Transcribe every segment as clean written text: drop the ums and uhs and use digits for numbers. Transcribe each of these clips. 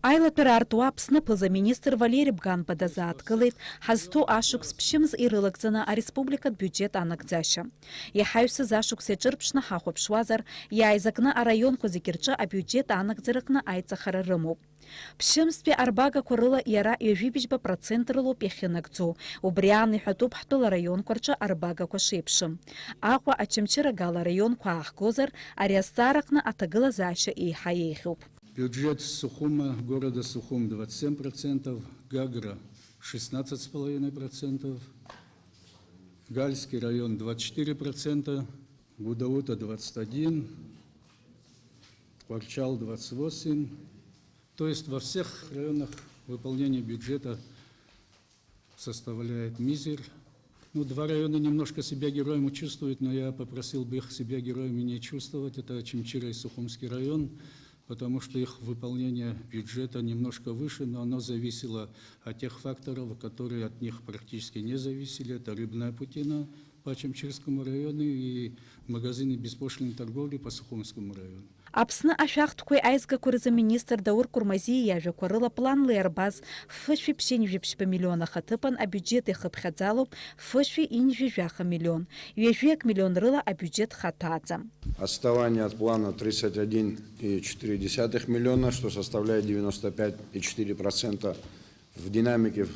Айлатәара арту Аԥсны ԥыза-министр Валери Бганба дазааҭгылеит ҳазҭоу ашықәс ԥшьымз ирылагӡаны ареспубликатә биуџьет анагӡашьа. Иҳаҩсыз ашықәс иаҿырԥшны ҳахәаԥшуазар, иааизакны араионқәа зегьы рҿы абиуџьет анагӡараҟны аиҵахара рымоуп. Ԥшьымзтәи арбагақәа рыла иара 2% рылоуп иахьынагӡоу. Убри аан иҳәатәуп ҳтәыла араионқәа рҿы арбагақәа шеиԥшым. Аҟәа Очамчыра-Гала араионқәа аахгозар, ари азҵаараҟны аҭагылазаашьа еиҳа еиӷьуп. Бюджет Сухума, города Сухум 27%, Гагра 16,5%, Гальский район 24%, Гудаута 21%, Кварчал 28%. То есть во всех районах выполнение бюджета составляет мизер. Ну, 2 района немножко себя героями чувствуют, но я попросил бы их себя героями не чувствовать. Это Очамчыра и Сухумский район, потому что их выполнение бюджета немножко выше, но оно зависело от тех факторов, которые от них практически не зависели. Это рыбная путина по Очамчырскому району и магазины беспошлиной торговли по Сухумскому району. Аԥсны ашәахтәқәеи аизгақәа рзы министр Даур Курмазиа иажәақәа рыла планла иарбаз ф-7,7 миллион ахаҭыԥан абиуџьет ихыԥхьаӡалоуп ф-1,2 миллион. 2 миллион рыла абиуџьет хаҭәааӡам. Отставание от плана 31,4 миллиона, что составляет 95,4%. В динамике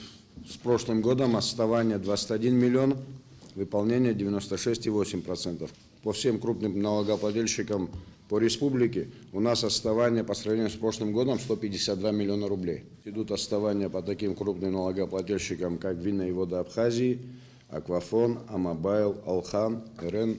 с прошлым годом отставание 21 миллион, выполнение 96,8%. По всем крупным налогоплательщикам по республике у нас отставание по сравнению с прошлым годом 152 миллиона рублей. Идут отставания по таким крупным налогоплательщикам, как Винные воды Абхазии, Аквафон, Амобайл, Алхан, РН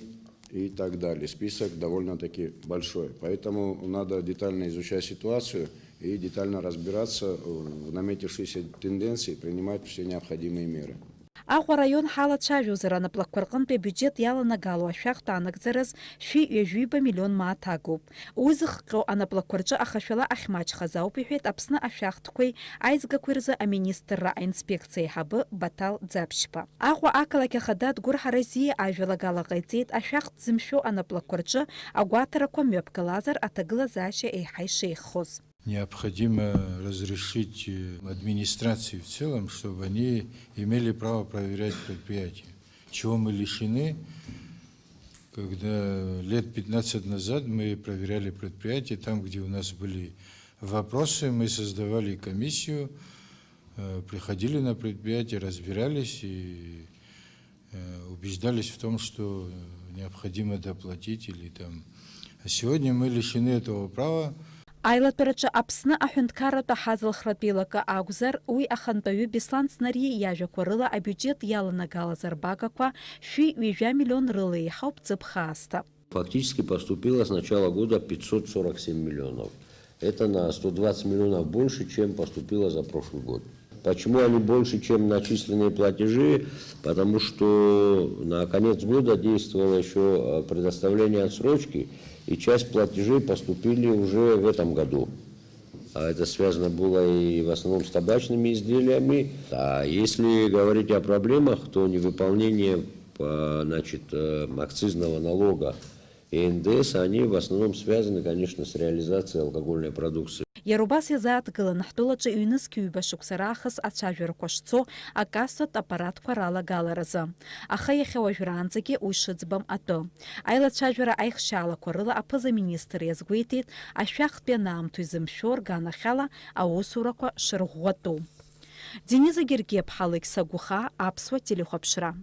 и так далее. Список довольно-таки большой. Поэтому надо детально изучать ситуацию и детально разбираться в наметившейся тенденции, принимать все необходимые меры. Аҟәа араион ҳалацәажәозар анаплақәа рҟынтәи абиуџьет иаланагало ашәахтә анагӡараз 2 миллион мааҭ агоуп. Уи зыхҟьо анаплақәа рҿы ахашәала ахьмаҷхаз ауп иҳәеит Аԥсны ашәахтәқәеи аизгақәеи рзы аминистрра аинспекциа аиҳабы Батал Ӡаԥшьба. Аҟәа ақалақь ахада Дгәыр Ҳаразиа ажәалагала ҟаиҵеит ашәахтә зымшәо анаплақәа рҿы агәаҭарақәа мҩаԥгалазар аҭагылазаашьа еиҳа ишеиӷьхоз. Необходимо разрешить администрации в целом, чтобы они имели право проверять предприятия. Чего мы лишены, когда лет 15 назад мы проверяли предприятия, там, где у нас были вопросы, мы создавали комиссию, приходили на предприятие, разбирались и убеждались в том, что необходимо доплатить или там. А сегодня мы лишены этого права. Аилатәараҿы Аԥсны аҳәынҭқарратә аҳаӡылхратә еилакы акәзар, уи ахантәаҩы Беслан Снарие иажәақәа рыла абиуџьет иаланагалаз арбагақәа 2 миллион рыла еиҳауп ҵыԥхаасҭа. Фактически поступило с начала года 547 миллионов. Это на 120 миллионов больше, чем поступило за прошлый год. Почему они больше, чем начисленные платежи? Потому что на конец года действовало еще предоставление отсрочки, и часть платежей поступили уже в этом году. А это связано было и в основном с табачными изделиями. А если говорить о проблемах, то невыполнение акцизного налога и НДС, они в основном связаны, конечно, с реализацией алкогольной продукции. Иарубас иазааҭгылан ҳтәылаҿы ҩнызқь ҩба шықәса раахыс ацәажәарақәа шцо акассатә аппаратқәа ралагаларазы. Аха иахьа уажәраанӡагьы уи шыӡбам атәы. Аилацәажәара аихшьаалақәа рыла аԥыза-министр иазгәеиҭеит ашәахтәи анаамҭоу изымшәо рганахьала аусурақәа шырӷәӷәатәу. Дениза Гергиаԥҳа, Алықьса Гәыхаа, Аԥсуа телехәаԥшра.